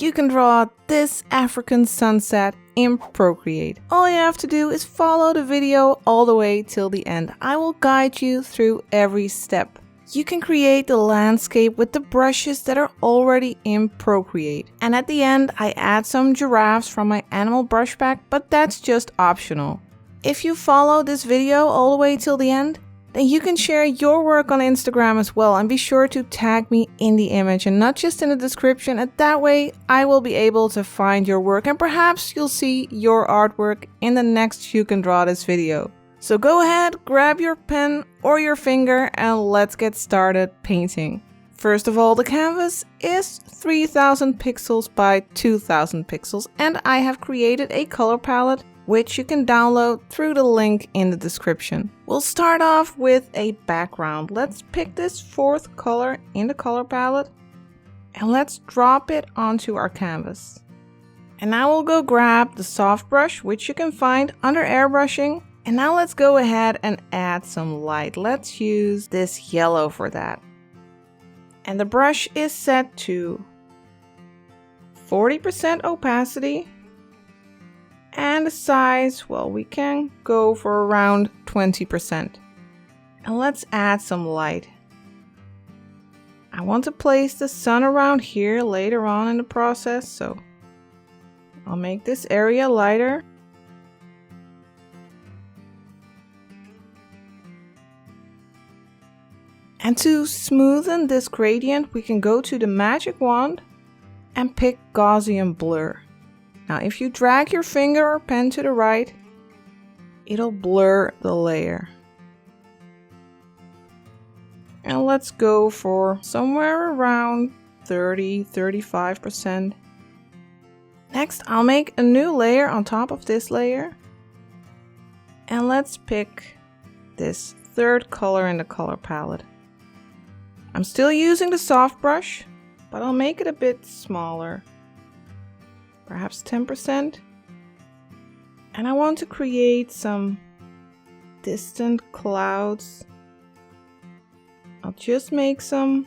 you can draw this African sunset in Procreate. All you have to do is follow the video all the way till the end. I will guide you through every step. You can create the landscape with the brushes that are already in Procreate. And at the end, I add some giraffes from my animal brush pack, but that's just optional. If you follow this video all the way till the end, then you can share your work on Instagram as well, and be sure to tag me in the image and not just in the description, and that way I will be able to find your work and perhaps you'll see your artwork in the next You Can Draw This video. So go ahead, grab your pen or your finger and let's get started painting. First of all, the canvas is 3000 pixels by 2000 pixels, and I have created a color palette which you can download through the link in the description. We'll start off with a background. Let's pick this fourth color in the color palette and let's drop it onto our canvas. And now we'll go grab the soft brush, which you can find under airbrushing. And now let's go ahead and add some light. Let's use this yellow for that. And the brush is set to 40% opacity. And the size, well, we can go for around 20%. And let's add some light. I want to place the sun around here later on in the process, so I'll make this area lighter. And to smoothen this gradient, we can go to the magic wand and pick Gaussian blur. Now, if you drag your finger or pen to the right, it'll blur the layer. And let's go for somewhere around 30–35%. Next, I'll make a new layer on top of this layer. And let's pick this third color in the color palette. I'm still using the soft brush, but I'll make it a bit smaller. Perhaps 10%. And I want to create some distant clouds. I'll just make some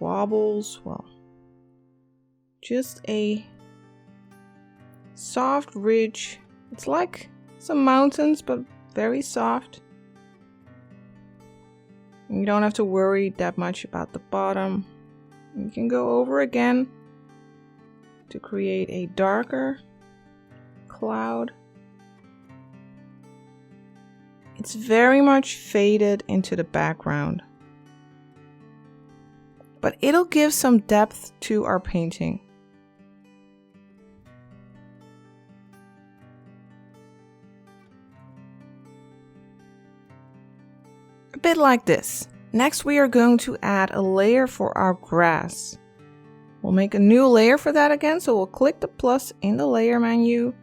wobbles. Well, just a soft ridge. It's like some mountains, but very soft. You don't have to worry that much about the bottom. You can go over again to create a darker cloud. It's very much faded into the background, but it'll give some depth to our painting. A bit like this. Next, we are going to add a layer for our grass. We'll make a new layer for that again, so we'll click the plus in the layer menu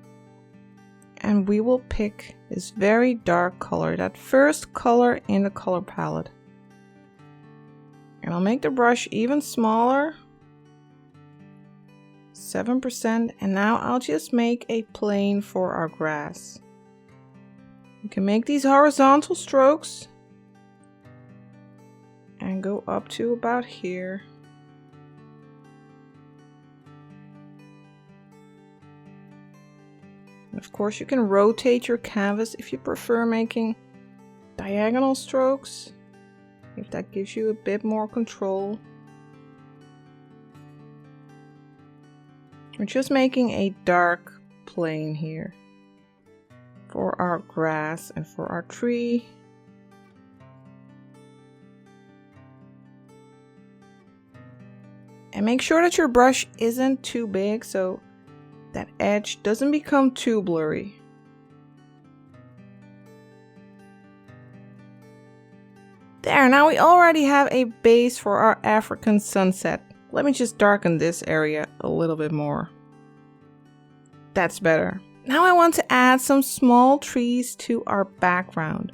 and we will pick this very dark color, that first color in the color palette. And I'll make the brush even smaller, 7%, and now I'll just make a plane for our grass. You can make these horizontal strokes and go up to about here. Of course, you can rotate your canvas if you prefer making diagonal strokes, if that gives you a bit more control. We're just making a dark plane here for our grass and for our tree. And make sure that your brush isn't too big so that edge doesn't become too blurry. There, now we already have a base for our African sunset. Let me just darken this area a little bit more. That's better. Now I want to add some small trees to our background.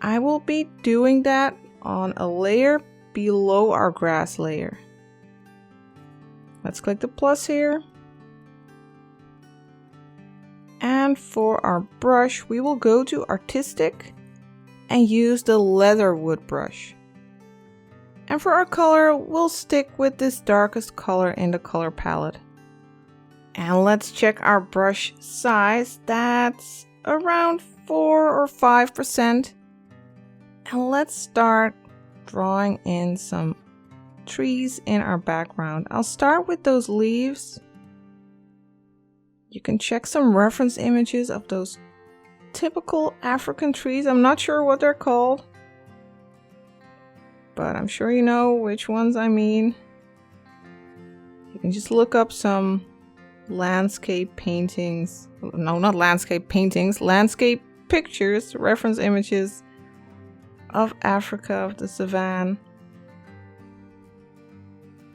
I will be doing that on a layer below our grass layer. Let's click the plus here. And for our brush, we will go to Artistic and use the leatherwood brush. And for our color, we'll stick with this darkest color in the color palette. And let's check our brush size. That's around 4 or 5%. And let's start drawing in some trees in our background. I'll start with those leaves. You can check some reference images of those typical African trees. I'm not sure what they're called, but I'm sure you know which ones I mean. You can just look up some landscape paintings. No, not landscape paintings, landscape pictures, reference images of Africa, of the savanna,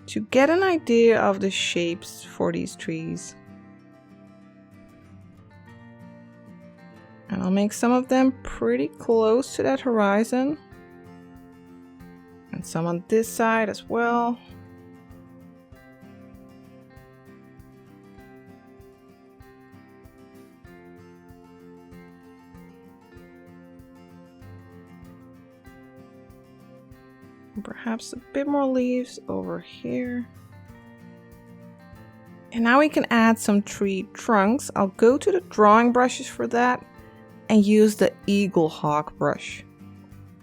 to get an idea of the shapes for these trees. And I'll make some of them pretty close to that horizon. And some on this side as well. And perhaps a bit more leaves over here. And now we can add some tree trunks. I'll go to the drawing brushes for that and use the eagle hawk brush.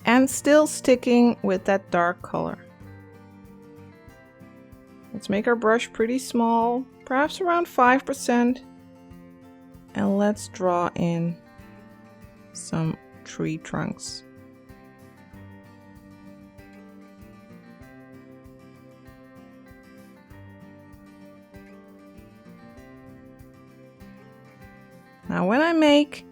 And still sticking with that dark color. Let's make our brush pretty small, perhaps around 5%. And let's draw in some tree trunks. Now when I make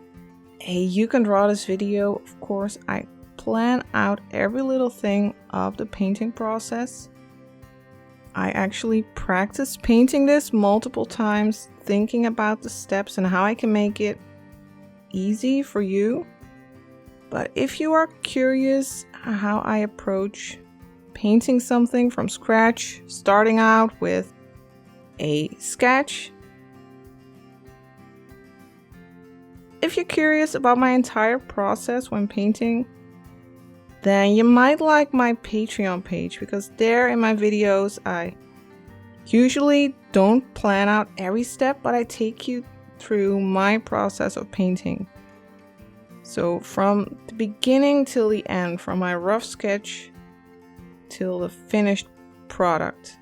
a You Can Draw This video, of course, I plan out every little thing of the painting process. I actually practice painting this multiple times, thinking about the steps and how I can make it easy for you. But if you are curious how I approach painting something from scratch, starting out with a sketch, if you're curious about my entire process when painting, then you might like my Patreon page, because there in my videos I usually don't plan out every step, but I take you through my process of painting. So from the beginning till the end, from my rough sketch till the finished product.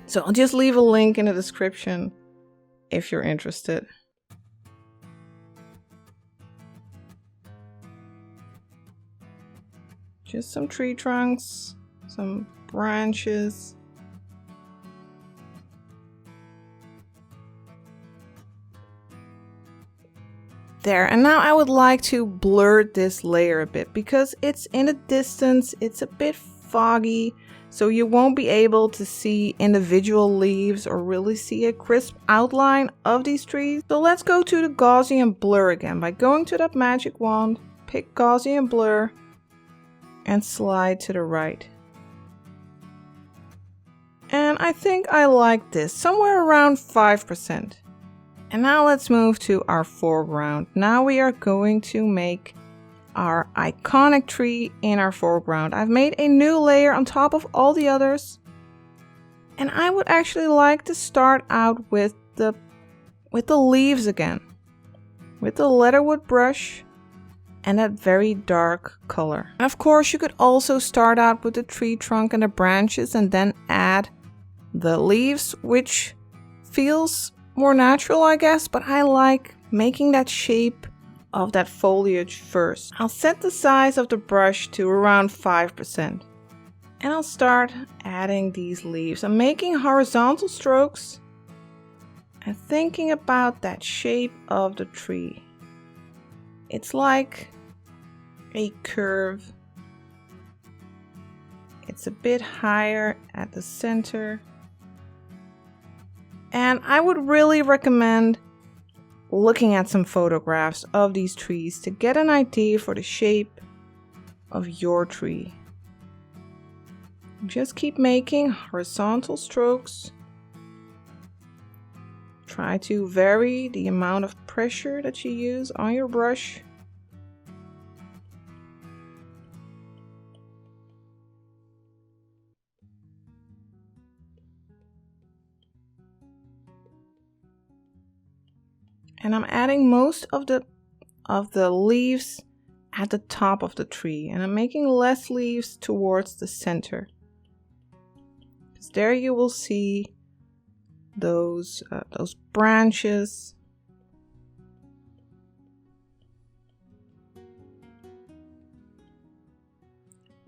So I'll just leave a link in the description if you're interested. Just some tree trunks, some branches. There, and now I would like to blur this layer a bit because it's in the distance, it's a bit foggy, so you won't be able to see individual leaves or really see a crisp outline of these trees. So let's go to the Gaussian blur again by going to that magic wand, pick Gaussian blur, and slide to the right. And I think I like this, somewhere around 5%. And now let's move to our foreground. Now we are going to make our iconic tree in our foreground. I've made a new layer on top of all the others. And I would actually like to start out with the leaves again. With the leatherwood brush and that very dark color. And of course you could also start out with the tree trunk and the branches and then add the leaves, which feels more natural, I guess, but I like making that shape of that foliage first. I'll set the size of the brush to around 5%. And I'll start adding these leaves. I'm making horizontal strokes and thinking about that shape of the tree. It's like a curve. It's a bit higher at the center. And I would really recommend looking at some photographs of these trees to get an idea for the shape of your tree. Just keep making horizontal strokes. Try to vary the amount of pressure that you use on your brush. And I'm adding most of the leaves at the top of the tree, and I'm making less leaves towards the center. Because there you will see those branches.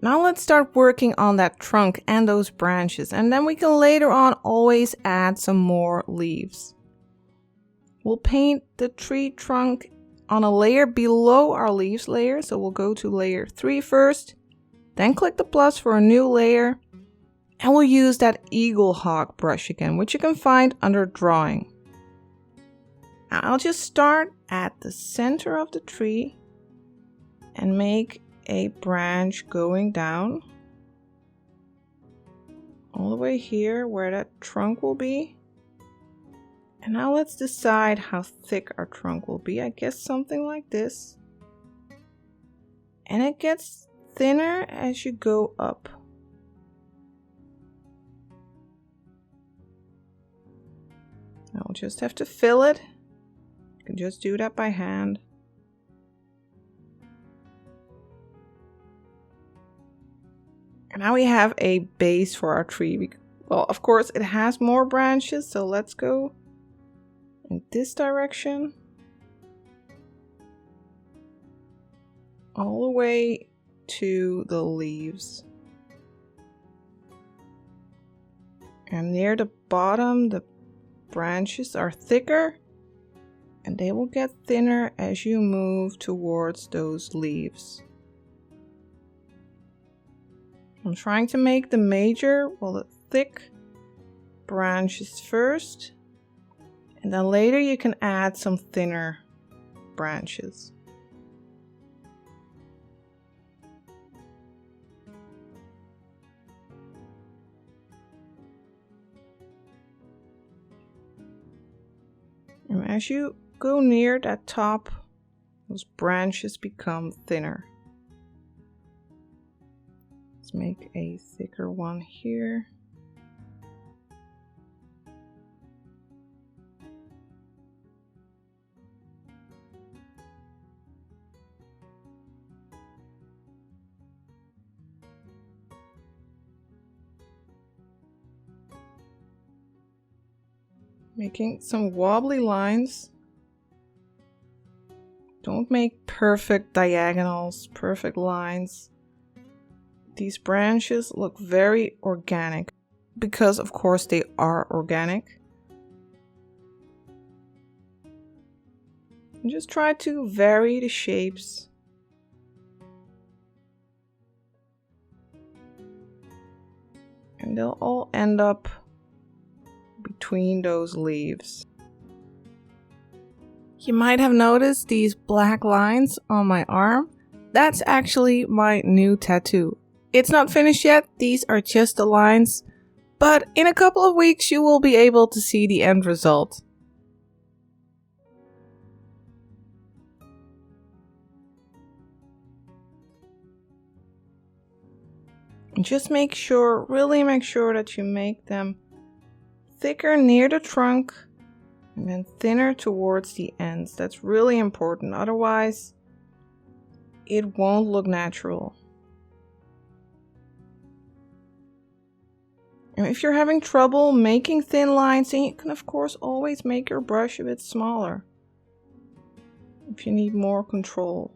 Now let's start working on that trunk and those branches, and then we can later on always add some more leaves. We'll paint the tree trunk on a layer below our leaves layer, so we'll go to layer 3 first, then click the plus for a new layer, and we'll use that eagle hawk brush again, which you can find under drawing. Now I'll just start at the center of the tree and make a branch going down all the way here where that trunk will be. And now let's decide how thick our trunk will be. I guess something like this. And it gets thinner as you go up. I'll just have to fill it. You can just do that by hand. And now we have a base for our tree. Well, of course, it has more branches, so let's go in this direction. All the way to the leaves. And near the bottom, the branches are thicker, and they will get thinner as you move towards those leaves. I'm trying to make the thick branches first, and then later you can add some thinner branches. And as you go near that top, those branches become thinner. Let's make a thicker one here. Making some wobbly lines. Don't make perfect diagonals, perfect lines. These branches look very organic because, of course, they are organic. And just try to vary the shapes. And they'll all end up between those leaves. You might have noticed these black lines on my arm. That's actually my new tattoo. It's not finished yet, these are just the lines, but in a couple of weeks you will be able to see the end result. And just really make sure that you make them thicker near the trunk and then thinner towards the ends. That's really important, otherwise it won't look natural. And if you're having trouble making thin lines, then you can of course always make your brush a bit smaller if you need more control.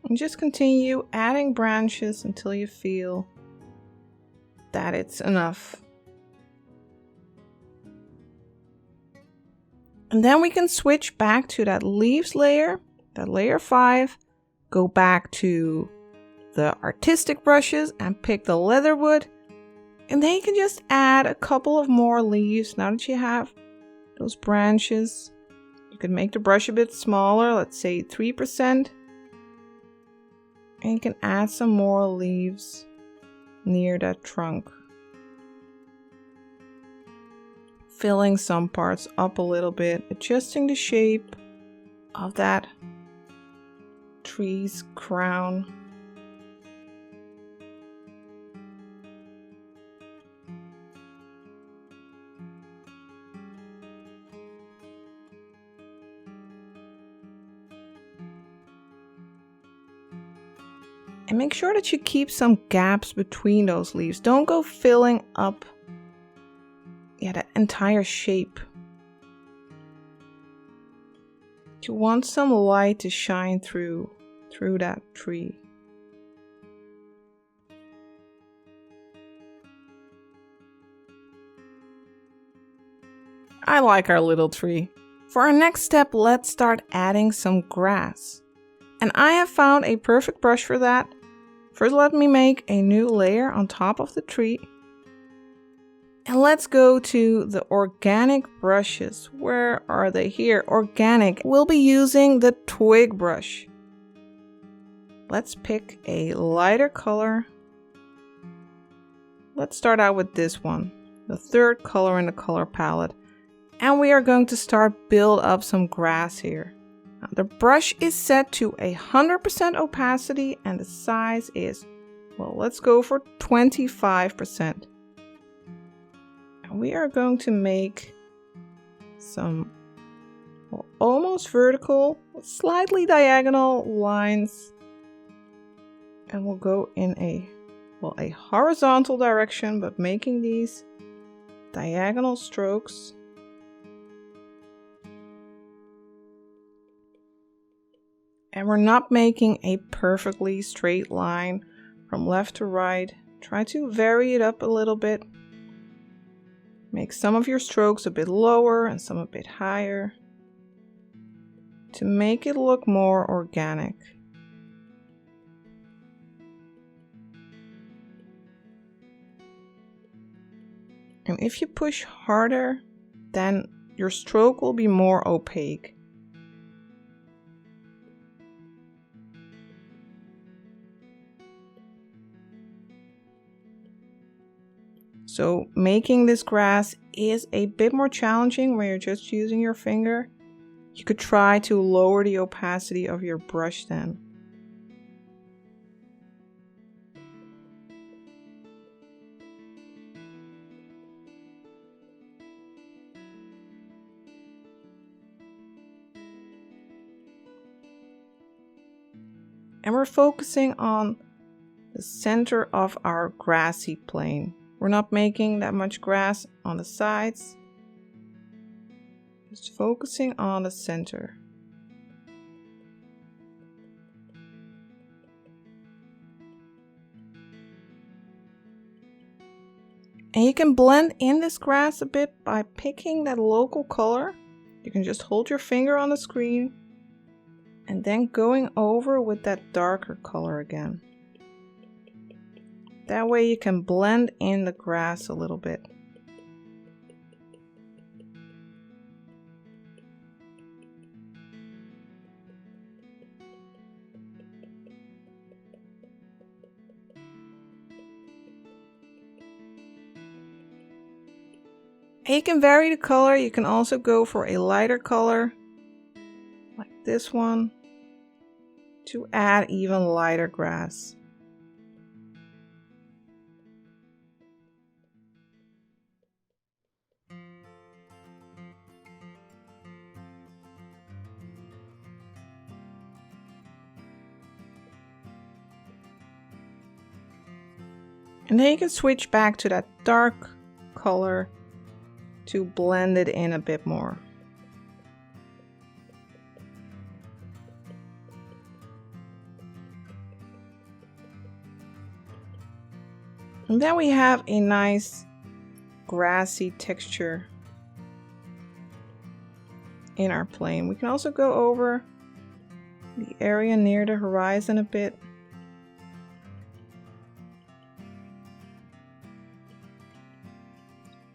And just continue adding branches until you feel that it's enough. And then we can switch back to that leaves layer, that layer 5, go back to the artistic brushes and pick the leatherwood. And then you can just add a couple of more leaves now that you have those branches. You can make the brush a bit smaller, let's say 3%. And you can add some more leaves near that trunk. Filling some parts up a little bit, adjusting the shape of that tree's crown. And make sure that you keep some gaps between those leaves. Don't go filling up that entire shape. You want some light to shine through that tree. I like our little tree. For our next step, let's start adding some grass. And I have found a perfect brush for that. First, let me make a new layer on top of the tree. And let's go to the organic brushes. Where are they? Here, organic. We'll be using the twig brush. Let's pick a lighter color. Let's start out with this one, the third color in the color palette. And we are going to start build up some grass here. Now, the brush is set to 100% opacity and the size is, well, let's go for 25%. And we are going to make some almost vertical, slightly diagonal lines. And we'll go in a horizontal direction, but making these diagonal strokes. And we're not making a perfectly straight line from left to right. Try to vary it up a little bit. Make some of your strokes a bit lower and some a bit higher to make it look more organic. And if you push harder, then your stroke will be more opaque. So making this grass is a bit more challenging when you're just using your finger. You could try to lower the opacity of your brush then. And we're focusing on the center of our grassy plane. We're not making that much grass on the sides. Just focusing on the center. And you can blend in this grass a bit by picking that local color. You can just hold your finger on the screen and then going over with that darker color again. That way you can blend in the grass a little bit. And you can vary the color. You can also go for a lighter color, like this one, to add even lighter grass. And then you can switch back to that dark color to blend it in a bit more. And then we have a nice grassy texture in our plane. We can also go over the area near the horizon a bit.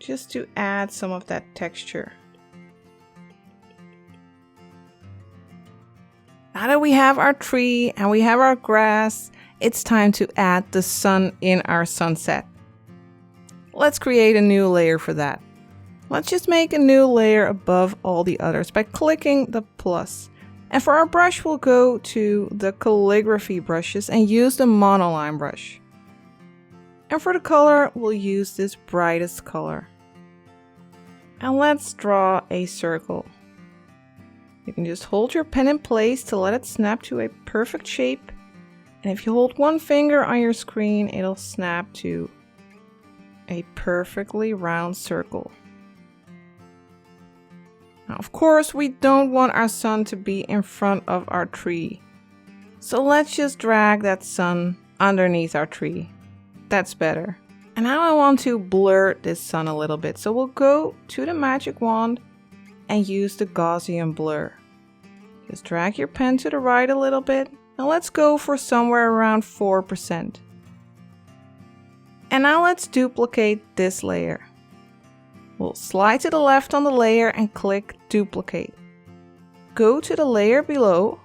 Just to add some of that texture. Now that we have our tree and we have our grass, it's time to add the sun in our sunset. Let's create a new layer for that. Let's just make a new layer above all the others by clicking the plus. And for our brush, we'll go to the calligraphy brushes and use the monoline brush. And for the color, we'll use this brightest color. And let's draw a circle. You can just hold your pen in place to let it snap to a perfect shape. And if you hold one finger on your screen, it'll snap to a perfectly round circle. Now, of course, we don't want our sun to be in front of our tree. So let's just drag that sun underneath our tree. That's better. And now I want to blur this sun a little bit. So we'll go to the magic wand and use the Gaussian blur. Just drag your pen to the right a little bit. Now let's go for somewhere around 4%. And now let's duplicate this layer. We'll slide to the left on the layer and click duplicate. Go to the layer below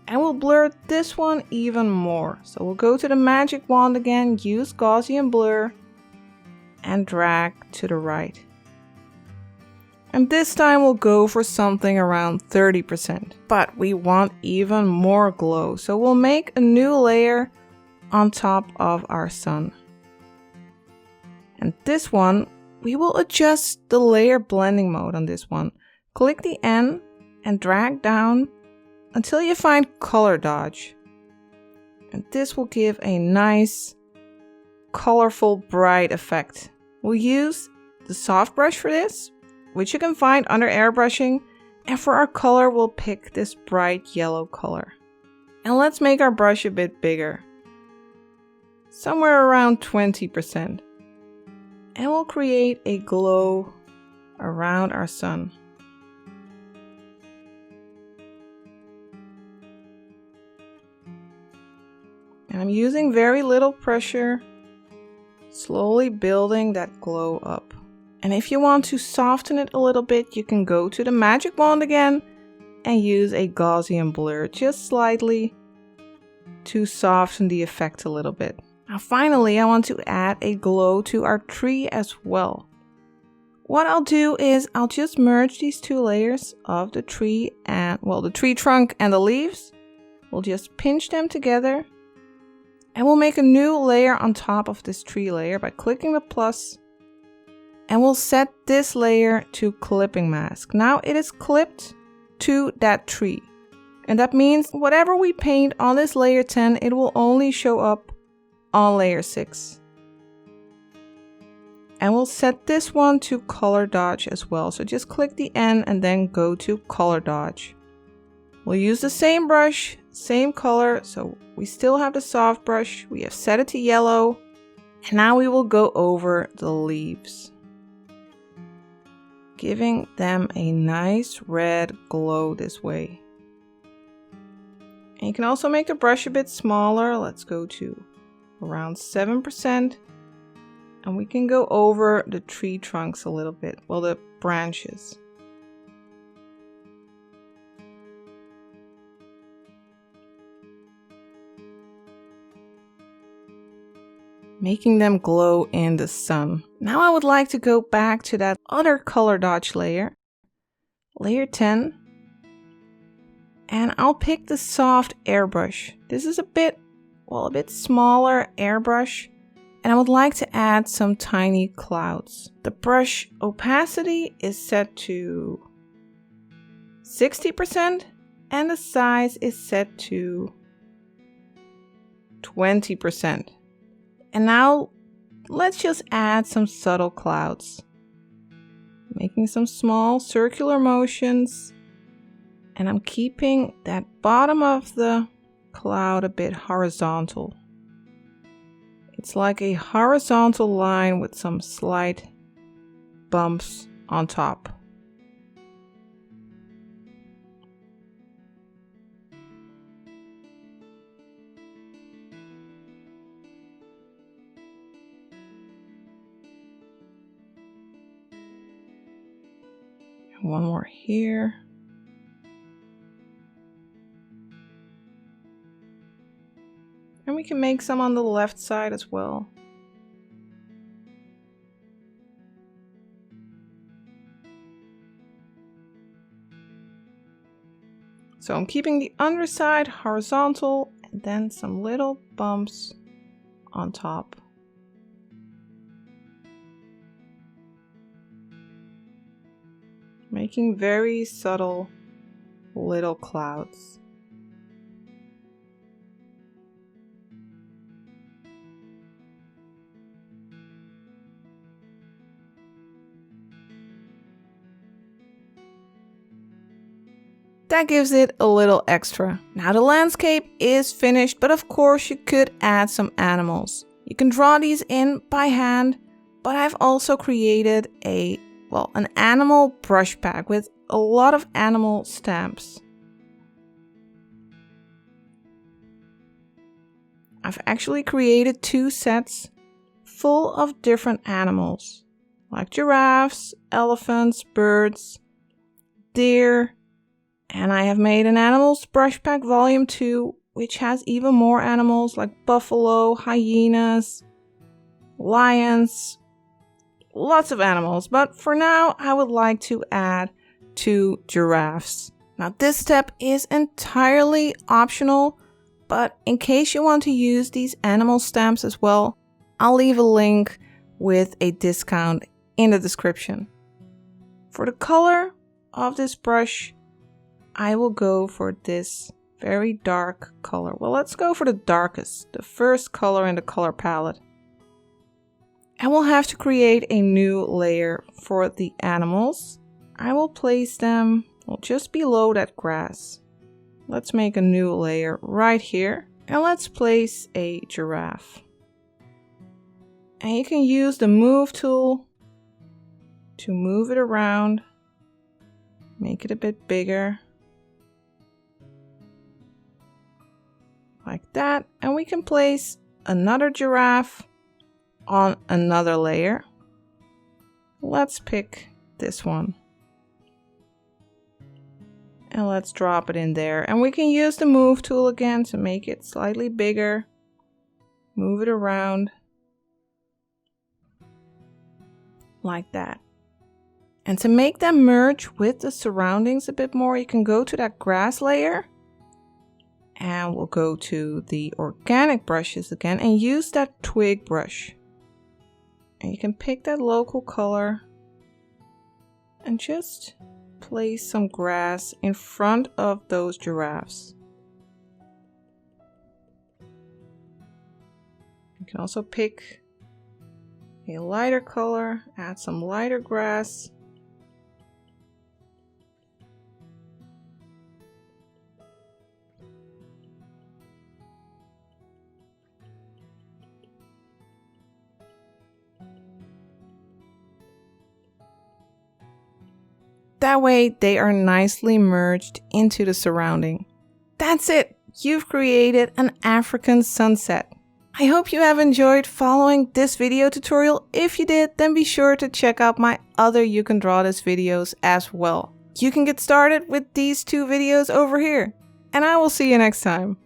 and we'll blur this one even more. So we'll go to the magic wand again, use Gaussian blur and drag to the right. And this time we'll go for something around 30%. But we want even more glow. So we'll make a new layer on top of our sun. And this one, we will adjust the layer blending mode on this one. Click the N and drag down until you find color dodge. And this will give a nice, colorful, bright effect. We'll use the soft brush for this, which you can find under airbrushing. And for our color, we'll pick this bright yellow color. And let's make our brush a bit bigger. Somewhere around 20%. And we'll create a glow around our sun. And I'm using very little pressure, slowly building that glow up. And if you want to soften it a little bit, you can go to the magic wand again and use a Gaussian blur just slightly to soften the effect a little bit. Now finally, I want to add a glow to our tree as well. What I'll do is I'll just merge these two layers of the tree and, well, the tree trunk and the leaves. We'll just pinch them together. And we'll make a new layer on top of this tree layer by clicking the plus. And we'll set this layer to clipping mask. Now it is clipped to that tree. And that means whatever we paint on this layer 10, it will only show up on layer 6. And we'll set this one to color dodge as well. So just click the N and then go to color dodge. We'll use the same brush, same color. So we still have the soft brush. We have set it to yellow. And now we will go over the leaves, giving them a nice red glow this way. And you can also make the brush a bit smaller. Let's go to around 7. And we can go over the tree trunks a little bit, well, the branches. Making them glow in the sun. Now I would like to go back to that other color dodge layer, layer 10. And I'll pick the soft airbrush. This is a bit smaller airbrush. And I would like to add some tiny clouds. The brush opacity is set to 60% and the size is set to 20%. And now let's just add some subtle clouds. Making some small circular motions. And I'm keeping that bottom of the cloud a bit horizontal. It's like a horizontal line with some slight bumps on top. And one more here. And we can make some on the left side as well. So I'm keeping the underside horizontal and then some little bumps on top. Making very subtle little clouds. That gives it a little extra. Now the landscape is finished, but of course you could add some animals. You can draw these in by hand, but I've also created an animal brush pack with a lot of animal stamps. I've actually created 2 sets full of different animals, like giraffes, elephants, birds, deer, and I have made an animals brush pack volume 2, which has even more animals like buffalo, hyenas, lions, lots of animals. But for now, I would like to add 2 giraffes. Now this step is entirely optional, but in case you want to use these animal stamps as well, I'll leave a link with a discount in the description. For the color of this brush, I will go for this very dark color. Well, let's go for the darkest, the first color in the color palette. And we'll have to create a new layer for the animals. I will place them just below that grass. Let's make a new layer right here. And let's place a giraffe. And you can use the move tool to move it around, make it a bit bigger. Like that, and we can place another giraffe on another layer. Let's pick this one. And let's drop it in there. And we can use the move tool again to make it slightly bigger. Move it around. Like that. And to make them merge with the surroundings a bit more, you can go to that grass layer. And we'll go to the organic brushes again and use that twig brush. And you can pick that local color and just place some grass in front of those giraffes. You can also pick a lighter color, add some lighter grass. That way they are nicely merged into the surrounding. That's it! You've created an African sunset. I hope you have enjoyed following this video tutorial. If you did, then be sure to check out my other You Can Draw This videos as well. You can get started with these 2 videos over here. And I will see you next time.